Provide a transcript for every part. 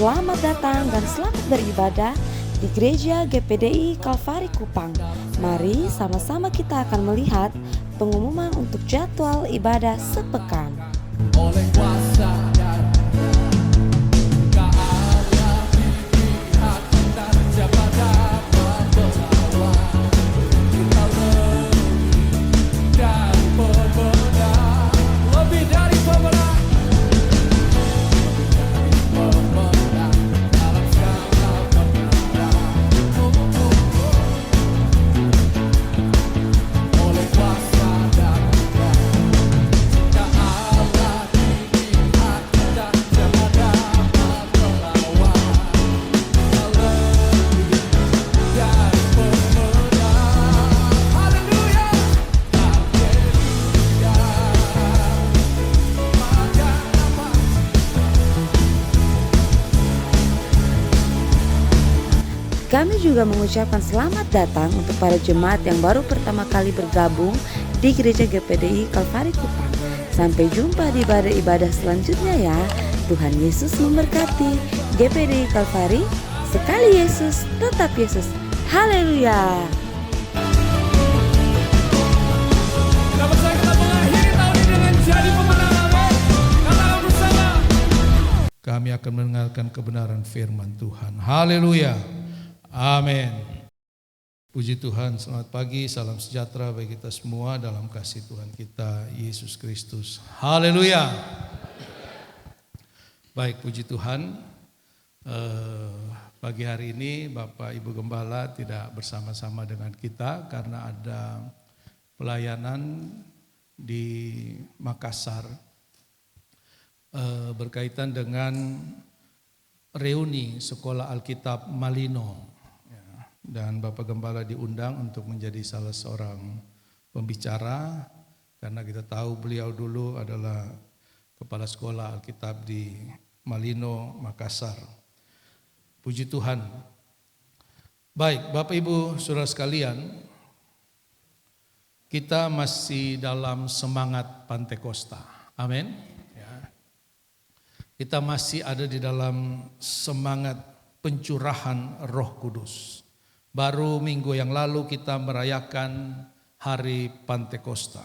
Selamat datang dan selamat beribadah di Gereja GPDI Kalvari Kupang. Mari sama-sama kita akan melihat pengumuman untuk jadwal ibadah sepekan. Oleh kuasa dan keAllah dilihat dan siapa dapat melawan. Kita lebih dari pemenang, lebih dari pemenang. Pemenang dalam segala perkara. Oleh kuasa dan keAllah dilihat dan siapa dapat melawan. Kita lebih dari pemenang. Haleluya. Haleluya. Maka apa? Kami juga mengucapkan selamat datang untuk para jemaat yang baru pertama kali bergabung di Gereja GPDI Kalvari Kupang. Sampai jumpa di ibadah-ibadah selanjutnya ya. Tuhan Yesus memberkati. GPDI Kalvari, sekali Yesus, tetap Yesus. Haleluya. Kita percaya kita mengakhiri tahun ini dengan jadi pemenang. Amin. Katakan bersama. Kami akan mendengarkan kebenaran firman Tuhan. Haleluya. Amin. Puji Tuhan, selamat pagi, salam sejahtera bagi kita semua dalam kasih Tuhan kita Yesus Kristus. Haleluya. Baik, puji Tuhan. Pagi hari ini Bapak Ibu Gembala tidak bersama-sama dengan kita karena ada pelayanan di Makassar berkaitan dengan reuni Sekolah Alkitab Malino. Dan Bapak Gembala diundang untuk menjadi salah seorang pembicara karena kita tahu beliau dulu adalah kepala sekolah Alkitab di Malino, Makassar. Puji Tuhan. Baik, Bapak Ibu Saudara sekalian, kita masih dalam semangat Pantekosta. Amin. Ya. Kita masih ada di dalam semangat pencurahan Roh Kudus. Baru minggu yang lalu kita merayakan hari Pantekosta,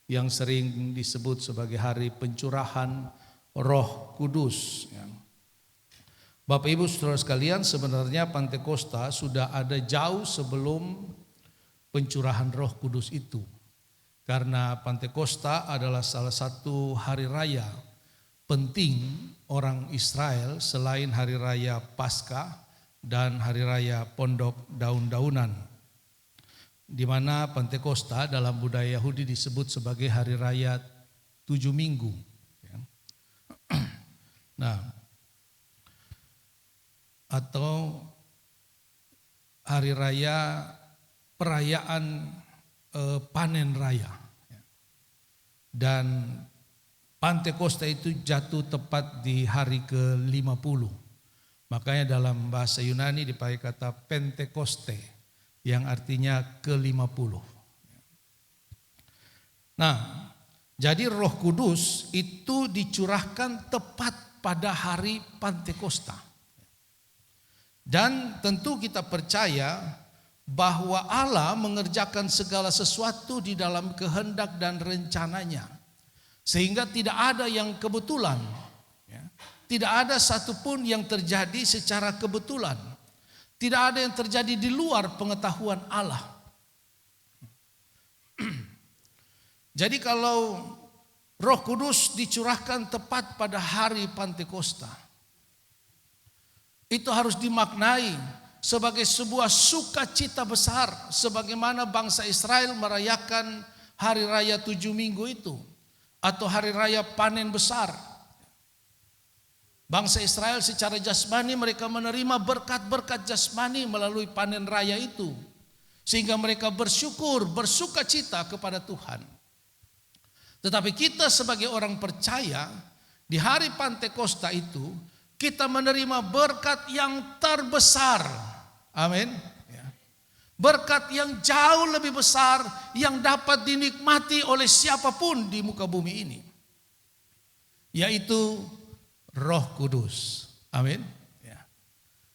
yang sering disebut sebagai hari pencurahan Roh Kudus. Bapak Ibu Saudara sekalian, sebenarnya Pantekosta sudah ada jauh sebelum pencurahan Roh Kudus itu. Karena Pantekosta adalah salah satu hari raya penting orang Israel selain hari raya Paskah dan hari raya Pondok Daun-daunan, di mana Pantekosta dalam budaya Yahudi disebut sebagai hari raya 7 minggu. Nah, atau hari raya perayaan panen raya. Dan Pantekosta itu jatuh tepat di hari ke-50. Makanya dalam bahasa Yunani dipakai kata Pentekoste yang artinya ke-50. Nah, jadi Roh Kudus itu dicurahkan tepat pada hari Pantekosta. Dan tentu kita percaya bahwa Allah mengerjakan segala sesuatu di dalam kehendak dan rencananya. Sehingga tidak ada yang kebetulan. Tidak ada satupun yang terjadi secara kebetulan. Tidak ada yang terjadi di luar pengetahuan Allah. Jadi kalau Roh Kudus dicurahkan tepat pada hari Pantekosta, itu harus dimaknai sebagai sebuah sukacita besar, sebagaimana bangsa Israel merayakan hari raya 7 minggu itu, atau hari raya panen besar. Bangsa Israel secara jasmani mereka menerima berkat-berkat jasmani melalui panen raya itu. Sehingga mereka bersyukur, bersukacita kepada Tuhan. Tetapi kita sebagai orang percaya, di hari Pantekosta itu, kita menerima berkat yang terbesar. Amin. Berkat yang jauh lebih besar yang dapat dinikmati oleh siapapun di muka bumi ini. Yaitu Roh Kudus. Amin. Ya.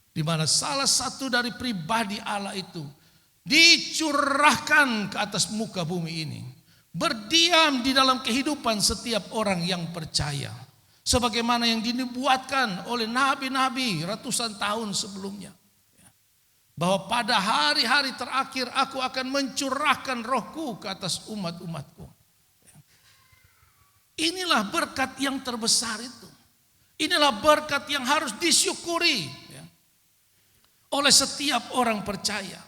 Di mana salah satu dari pribadi Allah itu dicurahkan ke atas muka bumi ini. Berdiam di dalam kehidupan setiap orang yang percaya. Sebagaimana yang dinubuatkan oleh nabi-nabi ratusan tahun sebelumnya. Bahwa pada hari-hari terakhir aku akan mencurahkan rohku ke atas umat-umatku. Inilah berkat yang terbesar itu. Inilah berkat yang harus disyukuri oleh setiap orang percaya.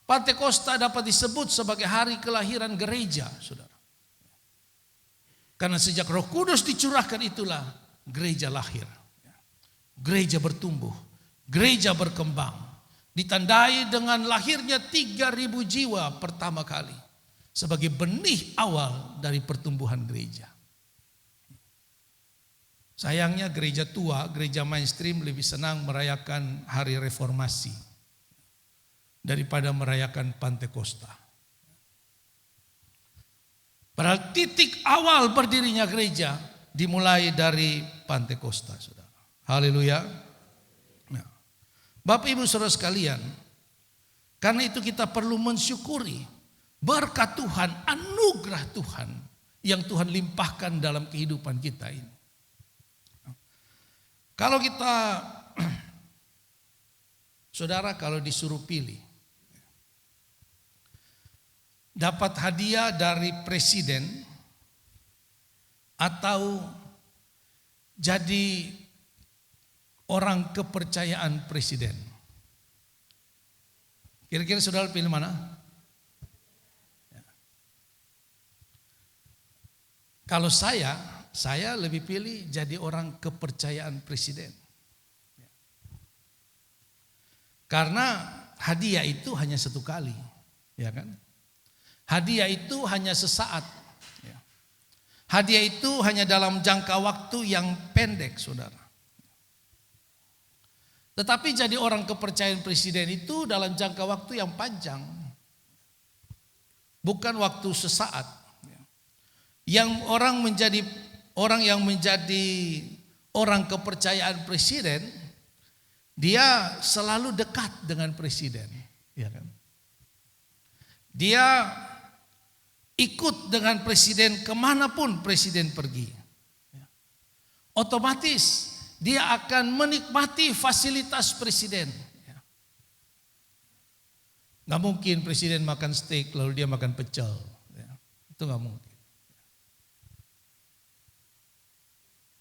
Pantekosta dapat disebut sebagai hari kelahiran gereja, saudara. Karena sejak Roh Kudus dicurahkan itulah gereja lahir. Gereja bertumbuh, gereja berkembang. Ditandai dengan lahirnya 3.000 jiwa pertama kali. Sebagai benih awal dari pertumbuhan gereja. Sayangnya gereja tua, gereja mainstream lebih senang merayakan hari reformasi daripada merayakan Pantekosta. Padahal titik awal berdirinya gereja dimulai dari Pantekosta, saudara. Haleluya. Nah, Bapak Ibu Saudara sekalian, karena itu kita perlu mensyukuri berkat Tuhan, anugerah Tuhan yang Tuhan limpahkan dalam kehidupan kita ini. Kalau kita, saudara, kalau disuruh pilih, dapat hadiah dari presiden atau jadi orang kepercayaan presiden, kira-kira saudara pilih mana? Kalau saya lebih pilih jadi orang kepercayaan presiden. Karena hadiah itu hanya satu kali, ya kan? Hadiah itu hanya sesaat. Hadiah itu hanya dalam jangka waktu yang pendek, saudara. Tetapi jadi orang kepercayaan presiden itu dalam jangka waktu yang panjang. Bukan waktu sesaat. Yang orang yang menjadi orang kepercayaan presiden, dia selalu dekat dengan presiden, ya kan? Dia ikut dengan presiden kemanapun presiden pergi. Otomatis dia akan menikmati fasilitas presiden. Gak mungkin presiden makan steak lalu dia makan pecel, itu gak mungkin.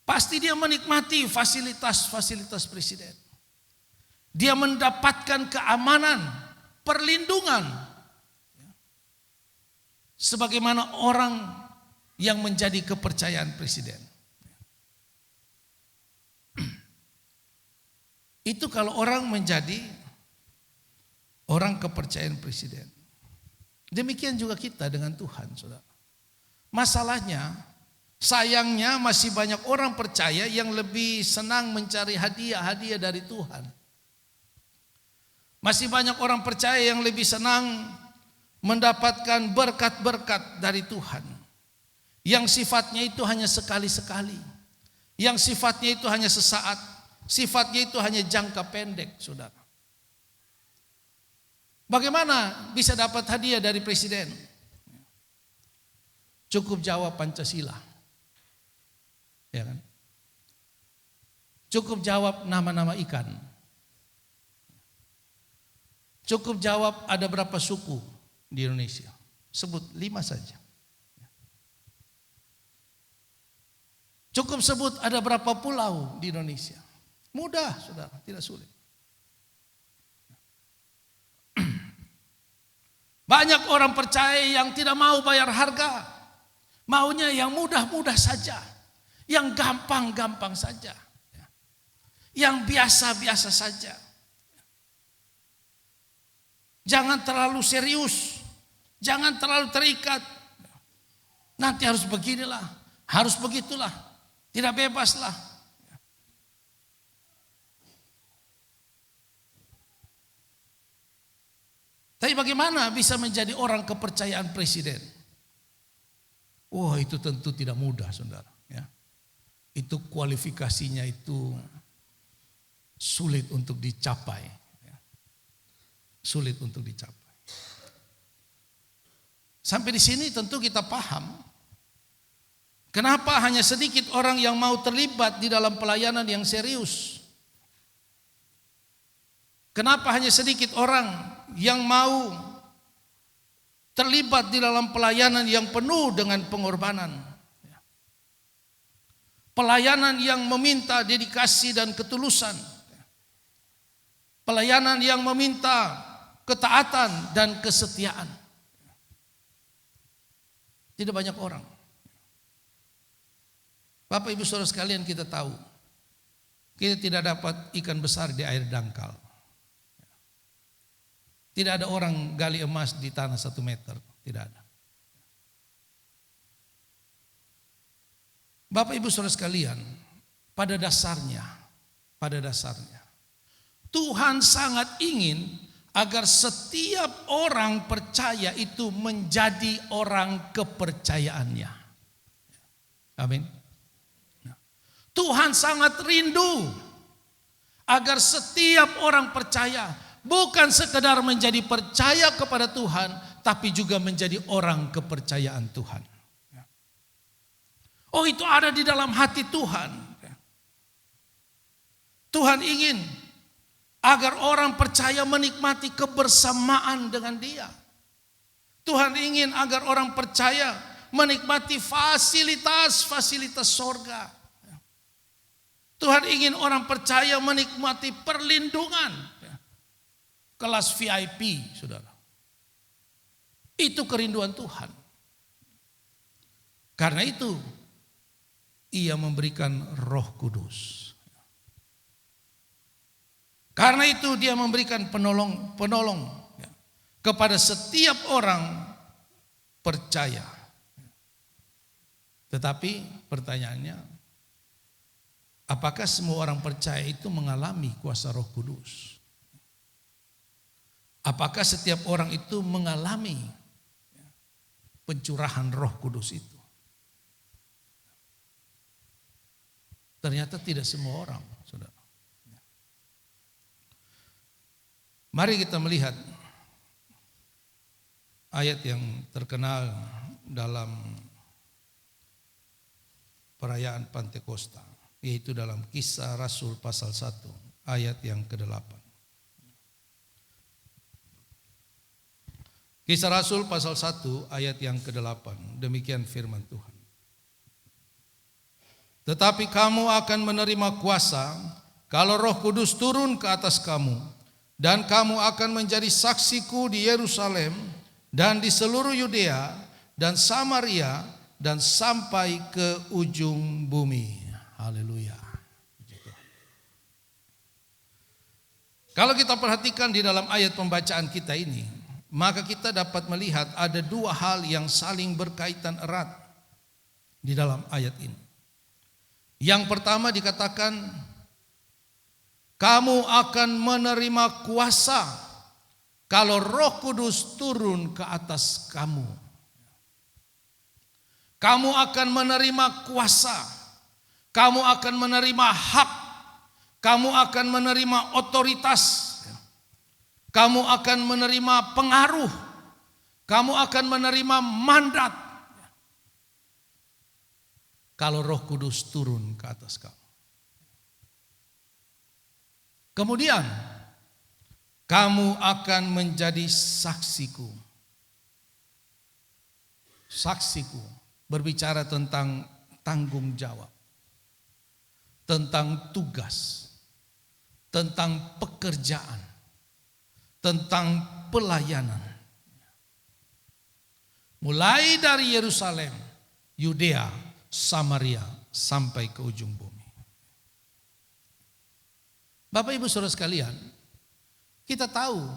Pasti dia menikmati fasilitas presiden. Dia mendapatkan keamanan, perlindungan. Sebagaimana orang yang menjadi kepercayaan presiden. Itu kalau orang menjadi orang kepercayaan presiden. Demikian juga kita dengan Tuhan, saudara. Masalahnya, sayangnya masih banyak orang percaya yang lebih senang mencari hadiah-hadiah dari Tuhan. Masih banyak orang percaya yang lebih senang mendapatkan berkat-berkat dari Tuhan. Yang sifatnya itu hanya sekali-sekali. Yang sifatnya itu hanya sesaat. Sifatnya itu hanya jangka pendek, saudara. Bagaimana bisa dapat hadiah dari presiden? Cukup jawab Pancasila. Ya kan? Cukup jawab nama-nama ikan. Cukup jawab ada berapa suku di Indonesia. Sebut 5 saja. Cukup sebut ada berapa pulau di Indonesia. Mudah, saudara, tidak sulit. Banyak orang percaya yang tidak mau bayar harga. Maunya yang mudah-mudah saja. Yang gampang-gampang saja. Yang biasa-biasa saja. Jangan terlalu serius. Jangan terlalu terikat. Nanti harus beginilah. Harus begitulah. Tidak bebaslah. Tapi bagaimana bisa menjadi orang kepercayaan presiden? Wah, itu tentu tidak mudah, saudara. Ya. Itu kualifikasinya itu sulit untuk dicapai. Sulit untuk dicapai. Sampai di sini tentu kita paham kenapa hanya sedikit orang yang mau terlibat di dalam pelayanan yang serius. Kenapa hanya sedikit orang yang mau terlibat di dalam pelayanan yang penuh dengan pengorbanan. Pelayanan yang meminta dedikasi dan ketulusan. Pelayanan yang meminta ketaatan dan kesetiaan. Tidak banyak orang. Bapak Ibu Saudara sekalian, kita tahu kita tidak dapat ikan besar di air dangkal. Tidak ada orang gali emas di tanah 1 meter. Tidak ada. Bapak Ibu Saudara sekalian, pada dasarnya Tuhan sangat ingin agar setiap orang percaya itu menjadi orang kepercayaannya. Amin. Tuhan sangat rindu agar setiap orang percaya bukan sekedar menjadi percaya kepada Tuhan, tapi juga menjadi orang kepercayaan Tuhan. Oh, itu ada di dalam hati Tuhan. Tuhan ingin agar orang percaya menikmati kebersamaan dengan Dia. Tuhan ingin agar orang percaya menikmati fasilitas-fasilitas sorga. Tuhan ingin orang percaya menikmati perlindungan kelas VIP, saudara. Itu kerinduan Tuhan. Karena itu Ia memberikan Roh Kudus. Karena itu Dia memberikan penolong kepada setiap orang percaya. Tetapi pertanyaannya, apakah semua orang percaya itu mengalami kuasa Roh Kudus? Apakah setiap orang itu mengalami pencurahan Roh Kudus itu? Ternyata tidak semua orang, saudara. Mari kita melihat ayat yang terkenal dalam perayaan Pantekosta, yaitu dalam Kisah Rasul pasal 1 ayat yang ke-8. Kisah Rasul pasal 1 ayat yang ke-8, demikian firman Tuhan. Tetapi kamu akan menerima kuasa kalau Roh Kudus turun ke atas kamu, dan kamu akan menjadi saksiku di Yerusalem dan di seluruh Yudea dan Samaria dan sampai ke ujung bumi. Haleluya. Kalau kita perhatikan di dalam ayat pembacaan kita ini, maka kita dapat melihat ada 2 hal yang saling berkaitan erat di dalam ayat ini. Yang pertama dikatakan, kamu akan menerima kuasa kalau Roh Kudus turun ke atas kamu. Kamu akan menerima kuasa, kamu akan menerima hak, kamu akan menerima otoritas, kamu akan menerima pengaruh, kamu akan menerima mandat kalau Roh Kudus turun ke atas kamu. Kemudian kamu akan menjadi saksiku. Saksiku berbicara tentang tanggung jawab, tentang tugas, tentang pekerjaan, tentang pelayanan. Mulai dari Yerusalem, Yudea, Samaria sampai ke ujung bumi. Bapak Ibu Saudara sekalian, kita tahu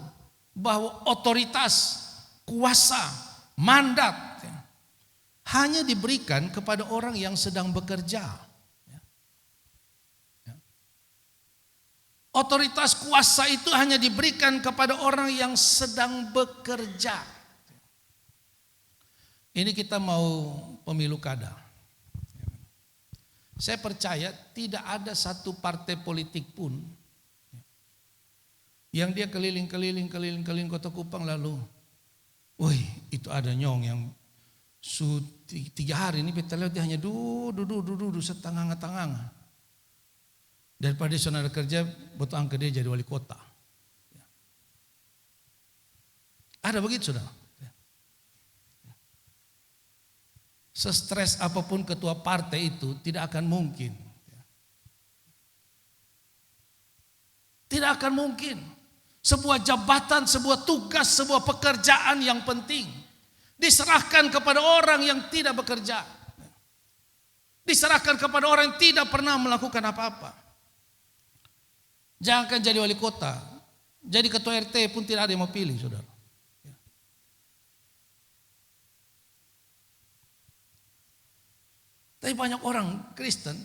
bahwa otoritas, kuasa, mandat hanya diberikan kepada orang yang sedang bekerja. Otoritas kuasa itu hanya diberikan kepada orang yang sedang bekerja. Ini kita mau pemilu kada. Saya percaya tidak ada satu partai politik pun Yang dia keliling kota Kupang lalu, woi itu ada nyong yang 3 hari ini kita lihat dia hanya duduk setengah-tengah. Daripada saudara kerja, betul angkat dia jadi wali kota. Ada begitu saudara. Sestres apapun ketua partai itu tidak akan mungkin. Tidak akan mungkin. Sebuah jabatan, sebuah tugas, sebuah pekerjaan yang penting diserahkan kepada orang yang tidak bekerja. Diserahkan kepada orang yang tidak pernah melakukan apa-apa. Jangan jadi wali kota, jadi ketua RT pun tidak ada yang mau pilih, saudara. Tapi banyak orang Kristen,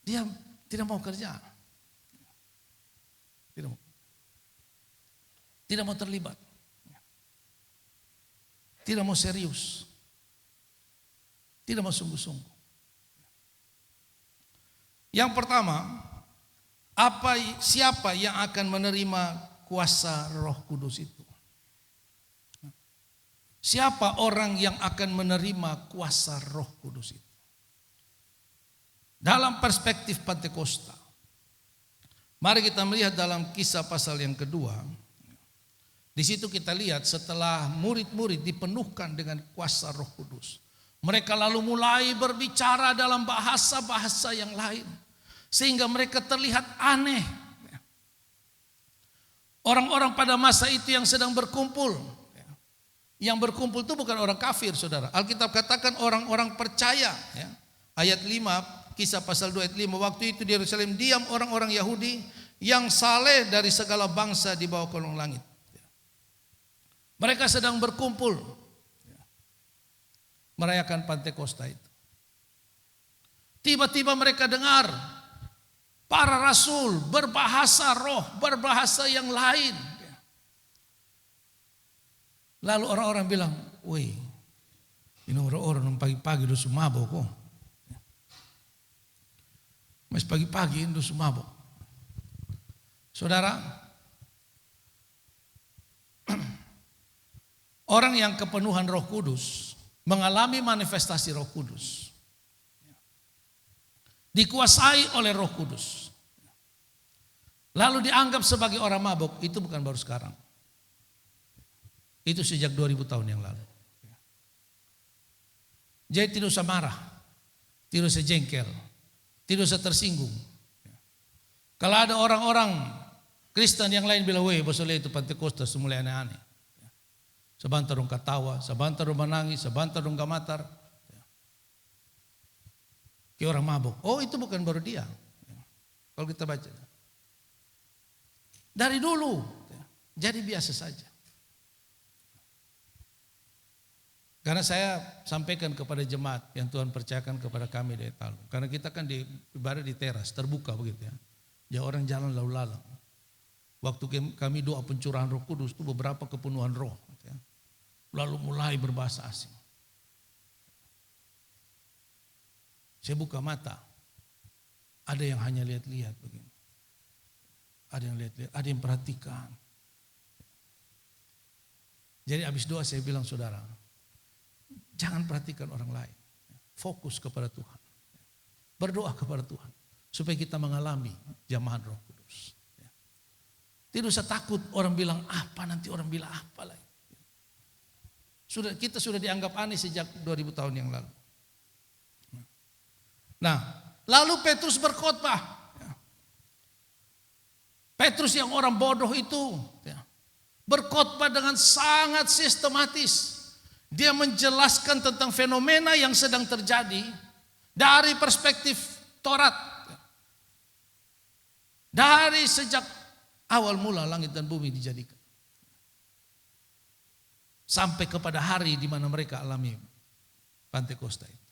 dia tidak mau kerja. Tidak mau terlibat. Tidak mau serius. Tidak mau sungguh-sungguh. Yang pertama, siapa yang akan menerima kuasa Roh Kudus itu? Siapa orang yang akan menerima kuasa Roh Kudus itu? Dalam perspektif Pentakosta, mari kita melihat dalam Kisah pasal yang kedua. Di situ kita lihat setelah murid-murid dipenuhkan dengan kuasa Roh Kudus, mereka lalu mulai berbicara dalam bahasa-bahasa yang lain, sehingga mereka terlihat aneh. Orang-orang pada masa itu yang sedang berkumpul, yang berkumpul itu bukan orang kafir, saudara. Alkitab katakan orang-orang percaya. Ayat 5, Kisah pasal 2 ayat 5, waktu itu di Yerusalem diam orang-orang Yahudi yang saleh dari segala bangsa di bawah kolong langit. Mereka sedang berkumpul merayakan Pentakosta itu. Tiba-tiba mereka dengar para rasul berbahasa roh, berbahasa yang lain. Lalu orang-orang bilang, woi, ini orang-orang pagi-pagi udah mabok kok. Mas pagi-pagi udah mabok. Saudara, orang yang kepenuhan Roh Kudus mengalami manifestasi Roh Kudus, dikuasai oleh Roh Kudus, lalu dianggap sebagai orang mabuk, itu bukan baru sekarang. Itu sejak 2000 tahun yang lalu. Jadi tidak usah marah, tidak usah jengkel, tidak usah tersinggung. Kalau ada orang-orang Kristen yang lain bilang, weh bosole itu Pentakosta semula aneh-aneh. Sebentar dong ketawa, sebentar dong menangis, sebentar dong gamatar. Kayak orang mabuk. Oh itu bukan baru dia. Kalau kita baca. Dari dulu. Jadi biasa saja. Karena saya sampaikan kepada jemaat yang Tuhan percayakan kepada kami dari Talu. Karena kita kan ibadah di teras, terbuka begitu ya. Ya orang jalan lalu lalang. Waktu kami doa pencurahan Roh Kudus itu beberapa kepenuhan roh. Lalu mulai berbahasa asing. Saya buka mata. Ada yang hanya lihat-lihat begini. Ada yang lihat-lihat, ada yang perhatikan. Jadi habis doa saya bilang, saudara, jangan perhatikan orang lain. Fokus kepada Tuhan. Berdoa kepada Tuhan. Supaya kita mengalami jamahan Roh Kudus. Tidak usah takut orang bilang apa, nanti orang bilang apa lagi. Kita sudah dianggap aneh sejak 2000 tahun yang lalu. Nah, lalu Petrus berkhotbah. Petrus yang orang bodoh itu berkhotbah dengan sangat sistematis. Dia menjelaskan tentang fenomena yang sedang terjadi dari perspektif Taurat. Dari sejak awal mula langit dan bumi dijadikan. Sampai kepada hari di mana mereka alami Pentakosta itu.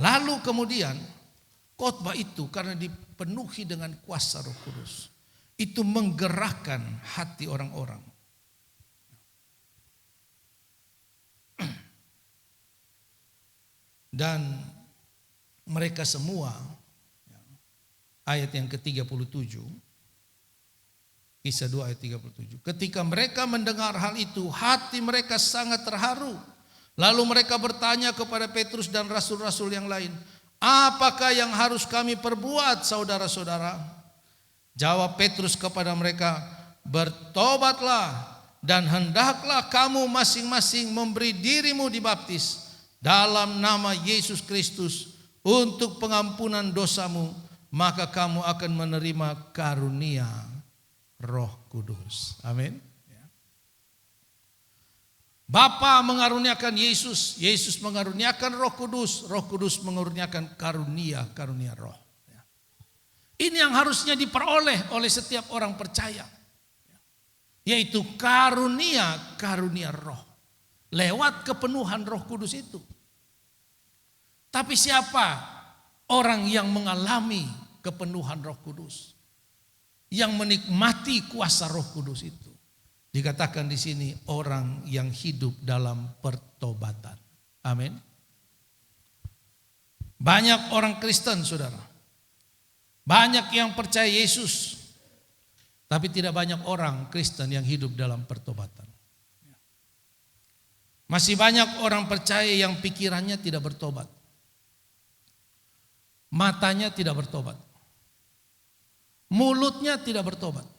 Lalu kemudian khotbah itu karena dipenuhi dengan kuasa Roh Kudus, itu menggerakkan hati orang-orang. Dan mereka semua, ayat yang ke-37, Kisah 2 ayat 37. Ketika mereka mendengar hal itu, hati mereka sangat terharu. Lalu mereka bertanya kepada Petrus dan rasul-rasul yang lain, apakah yang harus kami perbuat, saudara-saudara? Jawab Petrus kepada mereka, bertobatlah dan hendaklah kamu masing-masing memberi dirimu dibaptis dalam nama Yesus Kristus untuk pengampunan dosamu, maka kamu akan menerima karunia Roh Kudus. Amin. Bapa mengaruniakan Yesus, Yesus mengaruniakan Roh Kudus, Roh Kudus mengaruniakan karunia Roh. Ini yang harusnya diperoleh oleh setiap orang percaya, yaitu karunia Roh lewat kepenuhan Roh Kudus itu. Tapi siapa orang yang mengalami kepenuhan Roh Kudus, yang menikmati kuasa Roh Kudus itu? Dikatakan di sini orang yang hidup dalam pertobatan. Amin. Banyak orang Kristen, saudara. Banyak yang percaya Yesus. Tapi tidak banyak orang Kristen yang hidup dalam pertobatan. Masih banyak orang percaya yang pikirannya tidak bertobat. Matanya tidak bertobat. Mulutnya tidak bertobat.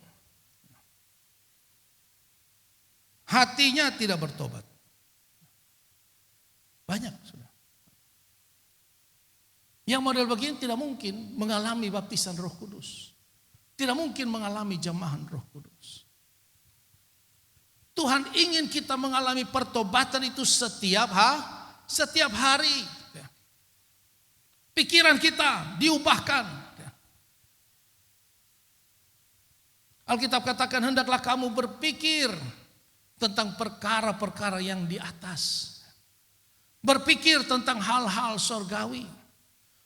Hatinya tidak bertobat. Banyak sudah. Yang model begini tidak mungkin mengalami baptisan Roh Kudus. Tidak mungkin mengalami jamahan Roh Kudus. Tuhan ingin kita mengalami pertobatan itu setiap hari. Pikiran kita diubahkan. Alkitab katakan hendaklah kamu berpikir tentang perkara-perkara yang di atas. Berpikir tentang hal-hal sorgawi.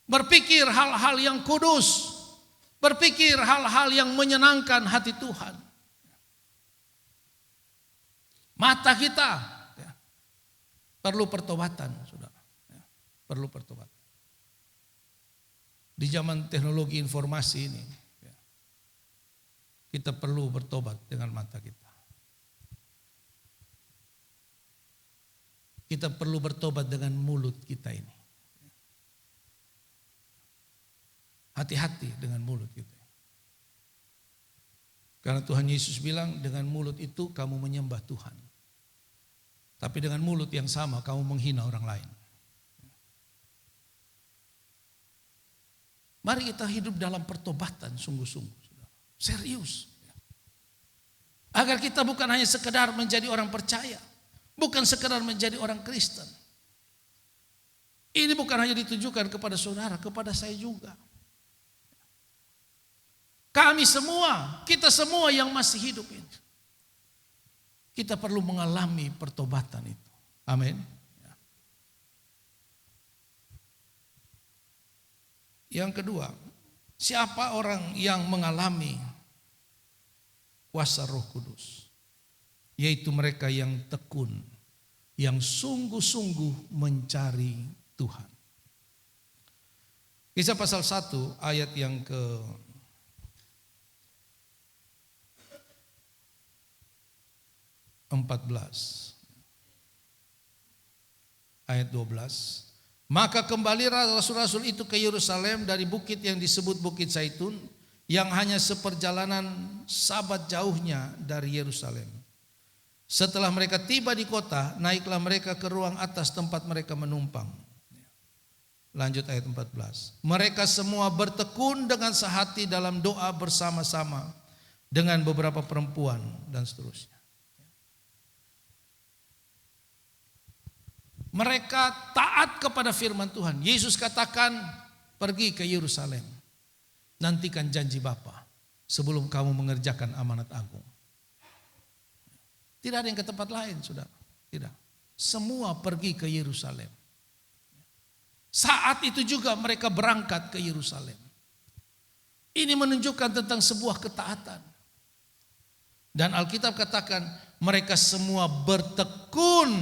Berpikir hal-hal yang kudus. Berpikir hal-hal yang menyenangkan hati Tuhan. Mata kita perlu pertobatan, saudara. Perlu pertobatan. Di zaman teknologi informasi ini, kita perlu bertobat dengan mata kita. Kita perlu bertobat dengan mulut kita ini. Hati-hati dengan mulut kita. Karena Tuhan Yesus bilang dengan mulut itu kamu menyembah Tuhan. Tapi dengan mulut yang sama kamu menghina orang lain. Mari kita hidup dalam pertobatan sungguh-sungguh. Serius. Agar kita bukan hanya sekedar menjadi orang percaya. Bukan sekedar menjadi orang Kristen. Ini bukan hanya ditujukan kepada saudara, kepada saya juga. Kami semua, kita semua yang masih hidup ini. Kita perlu mengalami pertobatan itu. Amin. Yang kedua, siapa orang yang mengalami kuasa Roh Kudus? Yaitu mereka yang tekun, yang sungguh-sungguh mencari Tuhan. Kisah pasal 1 ayat yang ke 14. Ayat 12. Maka kembalilah rasul-rasul itu ke Yerusalem dari bukit yang disebut Bukit Zaitun, yang hanya seperjalanan sabat jauhnya dari Yerusalem. Setelah mereka tiba di kota, naiklah mereka ke ruang atas tempat mereka menumpang. Lanjut ayat 14. Mereka semua bertekun dengan sehati dalam doa bersama-sama dengan beberapa perempuan dan seterusnya. Mereka taat kepada firman Tuhan. Yesus katakan, pergi ke Yerusalem. Nantikan janji Bapa sebelum kamu mengerjakan amanat agung. Tidak ada yang ke tempat lain, saudara. Tidak. Semua pergi ke Yerusalem. Saat itu juga mereka berangkat ke Yerusalem. Ini menunjukkan tentang sebuah ketaatan. Dan Alkitab katakan mereka semua bertekun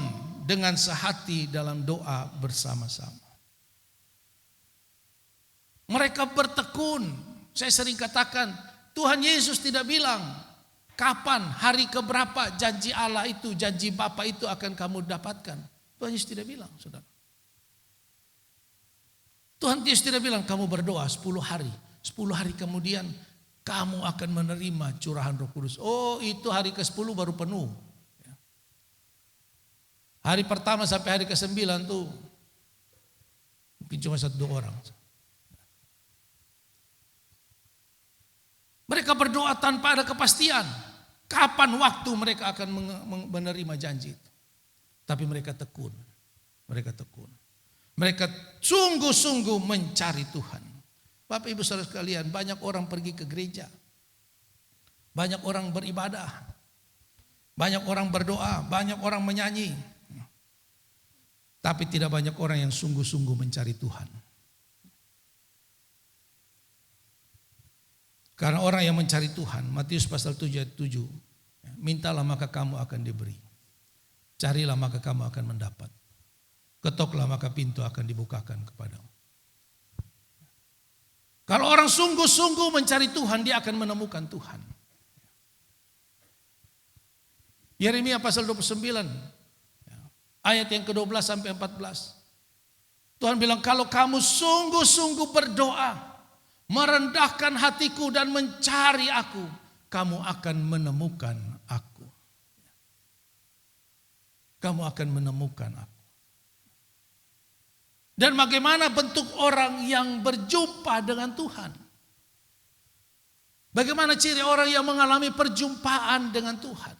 dengan sehati dalam doa bersama-sama. Mereka bertekun. Saya sering katakan, Tuhan Yesus tidak bilang, Kapan, hari keberapa janji Allah itu, janji Bapa itu akan kamu dapatkan? Tuhan Yesus tidak bilang, saudara. Tuhan Yesus tidak bilang kamu berdoa 10 hari. 10 hari kemudian kamu akan menerima curahan Roh Kudus. Oh, itu hari ke-10 baru penuh. Hari pertama sampai hari ke-9 tuh mungkin cuma 1-2 orang. Mereka berdoa tanpa ada kepastian kapan waktu mereka akan menerima janji itu. Tapi mereka tekun. Mereka tekun. Mereka sungguh-sungguh mencari Tuhan. Bapak Ibu Saudara sekalian, banyak orang pergi ke gereja. Banyak orang beribadah. Banyak orang berdoa, banyak orang menyanyi. Tapi tidak banyak orang yang sungguh-sungguh mencari Tuhan. Karena orang yang mencari Tuhan, Matius pasal 7 ayat 7, mintalah maka kamu akan diberi. Carilah maka kamu akan mendapat. Ketoklah maka pintu akan dibukakan kepadamu. Kalau orang sungguh-sungguh mencari Tuhan, dia akan menemukan Tuhan. Yeremia pasal 29, ayat yang ke-12 sampai 14. Tuhan bilang, kalau kamu sungguh-sungguh berdoa, merendahkan hatiku dan mencari aku, kamu akan menemukan aku. Kamu akan menemukan aku. Dan bagaimana bentuk orang yang berjumpa dengan Tuhan? Bagaimana ciri orang yang mengalami perjumpaan dengan Tuhan?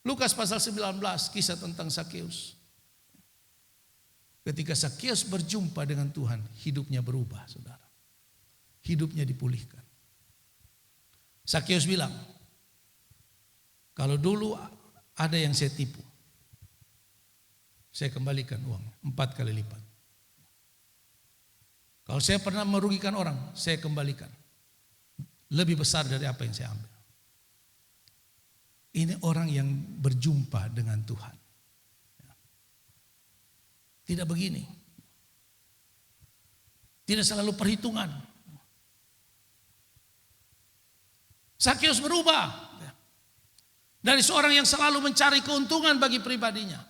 Lukas pasal 19, kisah tentang Sakeus. Ketika Sakeus berjumpa dengan Tuhan, hidupnya berubah, saudara. Hidupnya dipulihkan. Sakeus bilang, kalau dulu ada yang saya tipu, saya kembalikan uang 4 kali lipat. Kalau saya pernah merugikan orang, saya kembalikan. Lebih besar dari apa yang saya ambil. Ini orang yang berjumpa dengan Tuhan. Tidak begini. Tidak selalu perhitungan. Sakeus berubah. Dari seorang yang selalu mencari keuntungan bagi pribadinya.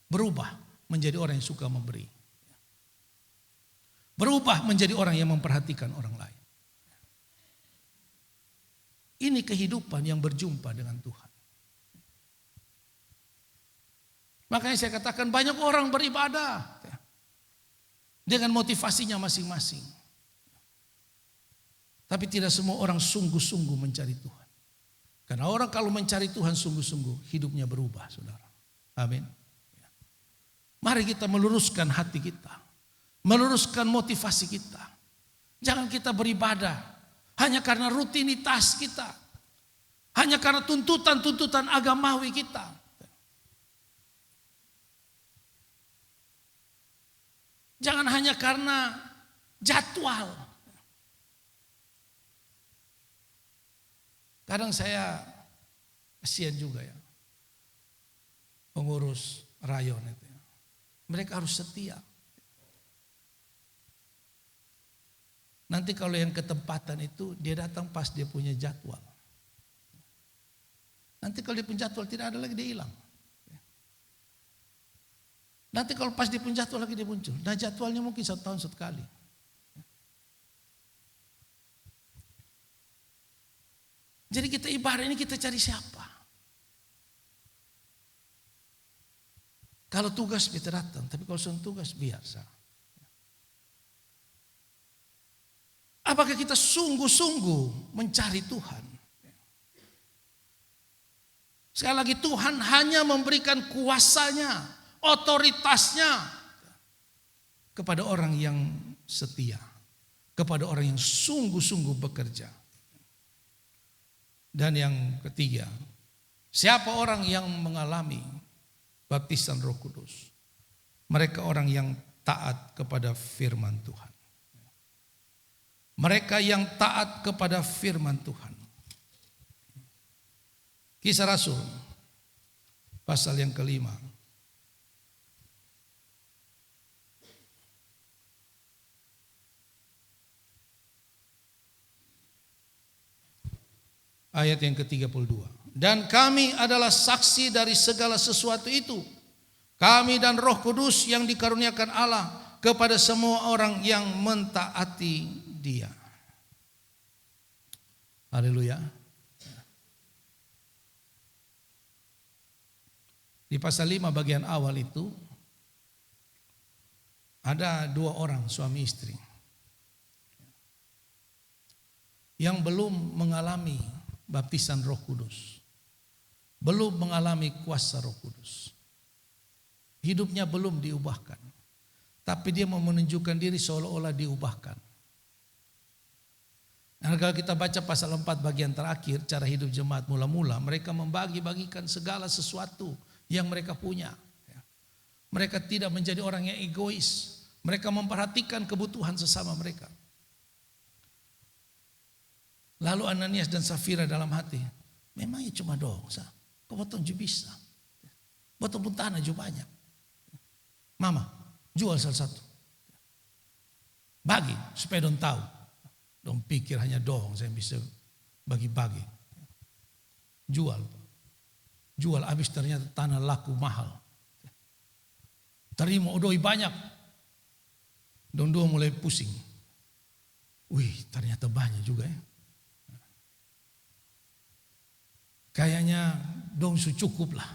Berubah menjadi orang yang suka memberi. Berubah menjadi orang yang memperhatikan orang lain. Ini kehidupan yang berjumpa dengan Tuhan. Makanya saya katakan banyak orang beribadah dengan motivasinya masing-masing. Tapi tidak semua orang sungguh-sungguh mencari Tuhan. Karena orang kalau mencari Tuhan sungguh-sungguh, hidupnya berubah, saudara. Amin. Mari kita meluruskan hati kita. Meluruskan motivasi kita. Jangan kita beribadah hanya karena rutinitas kita. Hanya karena tuntutan-tuntutan agamawi kita. Jangan hanya karena jadwal. Kadang saya kasihan juga ya. Pengurus rayon itu. Mereka harus setia. Nanti kalau yang ketempatan itu dia datang pas dia punya jadwal. Nanti kalau dia punya jadwal tidak ada lagi dia hilang. Nanti kalau pas dia punya jadwal lagi dia muncul. Nah jadwalnya mungkin 1 tahun sekali. Jadi kita ibadah ini kita cari siapa? Kalau tugas kita datang, tapi kalau soal tugas biasa. Apakah kita sungguh-sungguh mencari Tuhan? Sekali lagi Tuhan hanya memberikan kuasanya, otoritasnya kepada orang yang setia, kepada orang yang sungguh-sungguh bekerja. Dan yang ketiga, siapa orang yang mengalami baptisan Roh Kudus? Mereka orang yang taat kepada firman Tuhan. Mereka yang taat kepada firman Tuhan. Kisah Rasul pasal yang ke-5. Ayat yang ke-32. Dan kami adalah saksi dari segala sesuatu itu. Kami dan Roh Kudus yang dikaruniakan Allah kepada semua orang yang mentaati Dia. Haleluya. Di pasal 5 bagian awal itu ada 2 orang suami istri yang belum mengalami baptisan Roh Kudus, belum mengalami kuasa Roh Kudus. Hidupnya belum diubahkan, tapi dia mau menunjukkan diri seolah-olah diubahkan. Nah, kalau kita baca pasal 4 bagian terakhir, cara hidup jemaat mula-mula, mereka membagi-bagikan segala sesuatu yang mereka punya. Mereka tidak menjadi orang yang egois. Mereka memperhatikan kebutuhan sesama mereka. Lalu Ananias dan Safira dalam hati, memangnya cuma dosa, kau potong juga bisa. Potong pun tanah juga banyak. Mama, jual salah satu. Bagi, supaya dong tahu. Dong pikir hanya dong saya bisa bagi-bagi. Jual. Jual habis ternyata tanah laku mahal. Terima odoi banyak. Dong dua mulai pusing. Wih, ternyata banyak juga ya. Kayaknya dong su cukup lah.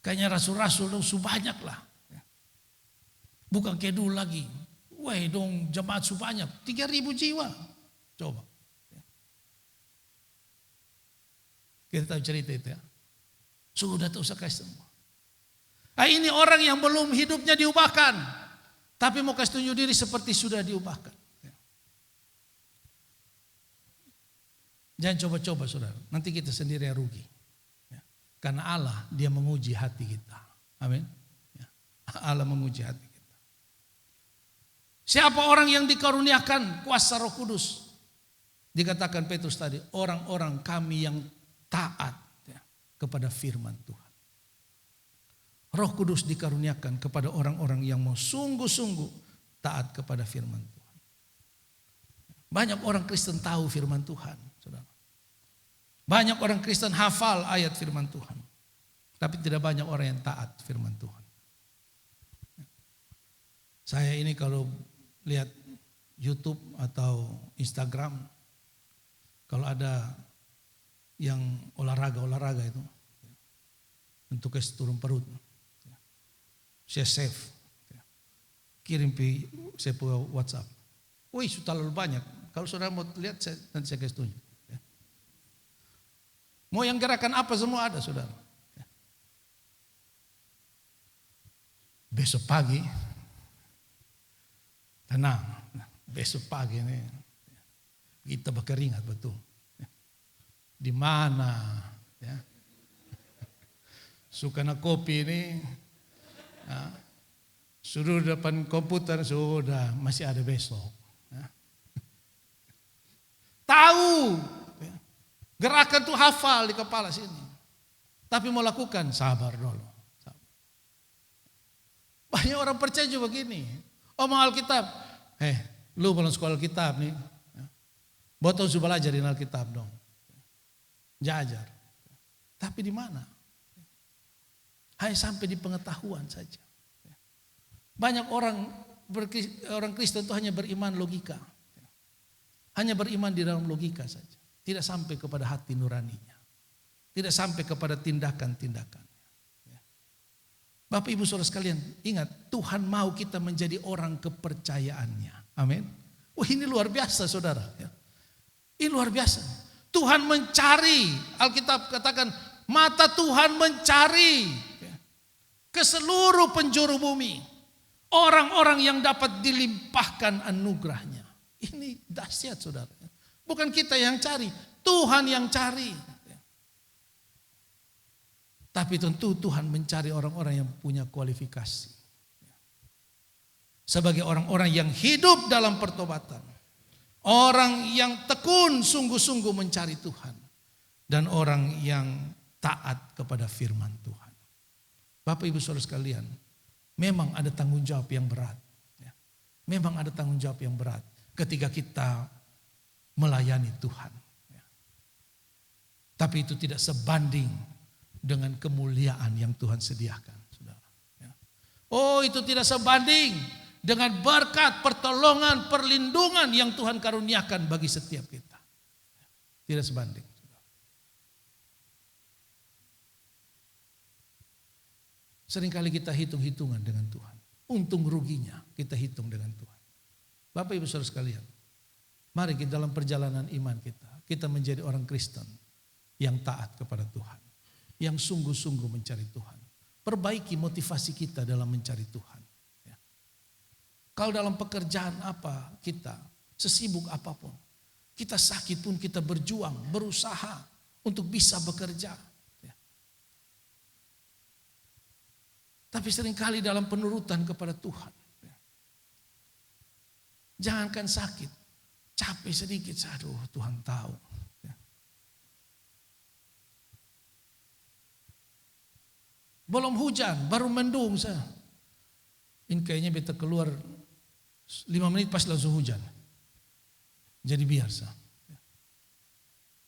Kayaknya rasul-rasul dong su banyak lah. Bukan kayak dulu lagi. Wah, dong jemaat su banyak. 3.000 jiwa. Coba. Kita tahu cerita itu ya. Sudah tak usah kasih semua. Nah, ini orang yang belum hidupnya diubahkan. Tapi mau kasih tunjuk diri seperti sudah diubahkan. Jangan coba-coba saudara. Nanti kita sendiri yang rugi. Karena Allah dia menguji hati kita. Amin. Allah menguji hati kita. Siapa orang yang dikaruniakan kuasa Roh Kudus? Dikatakan Petrus tadi, orang-orang kami yang taat kepada firman Tuhan. Roh Kudus dikaruniakan kepada orang-orang yang mau sungguh-sungguh taat kepada firman Tuhan. Banyak orang Kristen tahu firman Tuhan, saudara. Banyak orang Kristen hafal ayat firman Tuhan. Tapi tidak banyak orang yang taat firman Tuhan. Saya ini kalau lihat YouTube atau Instagram, kalau ada yang olahraga itu untuk turun perut, saya save, kirim ke saya punya WhatsApp. Wih, sudah terlalu banyak. Kalau saudara mau lihat, nanti saya kasih tunjuk. Mau yang gerakan apa semua ada, saudara. Besok pagi, tenang. Besok pagi ini kita berkeringat betul. Di mana? Ya. Sukana kopi ini, ya, sudah depan komputer sudah masih ada besok. Ya. Tahu, ya. Gerakan tuh hafal di kepala sini, tapi mau lakukan sabar dulu. Sabar. Banyak orang percaya juga begini. Oh mau Alkitab, lu belum sekolah Alkitab nih, ya. Botol sudah belajar di Alkitab dong. Jajar. Tapi di mana? Hanya sampai di pengetahuan saja. Banyak orang Kristen itu hanya beriman logika. Hanya beriman di dalam logika saja. Tidak sampai kepada hati nuraninya. Tidak sampai kepada tindakan-tindakan. Bapak Ibu Saudara sekalian, ingat Tuhan mau kita menjadi orang kepercayaannya. Amin. Wah, ini luar biasa saudara. Ini luar biasa. Tuhan mencari, Alkitab katakan mata Tuhan mencari ke seluruh penjuru bumi orang-orang yang dapat dilimpahkan anugerahnya. Ini dahsyat saudara. Bukan kita yang cari, Tuhan yang cari. Tapi tentu Tuhan mencari orang-orang yang punya kualifikasi. Sebagai orang-orang yang hidup dalam pertobatan. Orang yang tekun sungguh-sungguh mencari Tuhan. Dan orang yang taat kepada firman Tuhan. Bapak Ibu Saudara sekalian, memang ada tanggung jawab yang berat. Memang ada tanggung jawab yang berat ketika kita melayani Tuhan. Tapi itu tidak sebanding dengan kemuliaan yang Tuhan sediakan. Saudara. Ya. Oh, itu tidak sebanding dengan berkat, pertolongan, perlindungan yang Tuhan karuniakan bagi setiap kita. Tidak sebanding. Seringkali kita hitung-hitungan dengan Tuhan. Untung ruginya kita hitung dengan Tuhan. Bapak Ibu Saudara sekalian, mari kita dalam perjalanan iman kita menjadi orang Kristen yang taat kepada Tuhan. Yang sungguh-sungguh mencari Tuhan. Perbaiki motivasi kita dalam mencari Tuhan. Ya. Kalau dalam pekerjaan apa kita, sesibuk apapun, kita sakit pun kita berjuang, berusaha untuk bisa bekerja. Tapi seringkali dalam penurutan kepada Tuhan. Jangankan sakit, capek sedikit, aduh Tuhan tahu. Belum hujan, baru mendung. Ini kayaknya beta keluar 5 menit pas langsung hujan. Jadi biasa.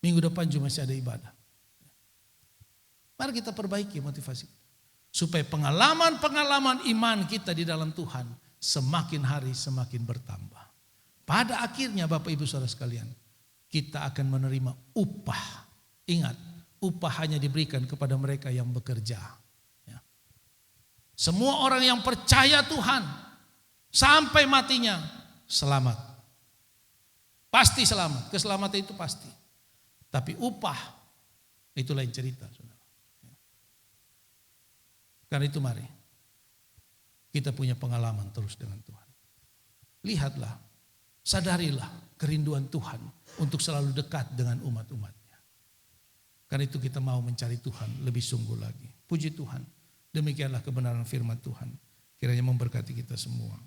Minggu depan juga masih ada ibadah. Mari kita perbaiki motivasi. Supaya pengalaman-pengalaman iman kita di dalam Tuhan semakin hari semakin bertambah. Pada akhirnya Bapak Ibu Saudara sekalian, kita akan menerima upah. Ingat, upah hanya diberikan kepada mereka yang bekerja. Ya. Semua orang yang percaya Tuhan sampai matinya selamat. Pasti selamat, keselamatan itu pasti. Tapi upah itu lain cerita, saudara. Karena itu mari kita punya pengalaman terus dengan Tuhan. Lihatlah, sadarilah kerinduan Tuhan untuk selalu dekat dengan umat-umatnya. Karena itu kita mau mencari Tuhan lebih sungguh lagi. Puji Tuhan, demikianlah kebenaran firman Tuhan. Kiranya memberkati kita semua.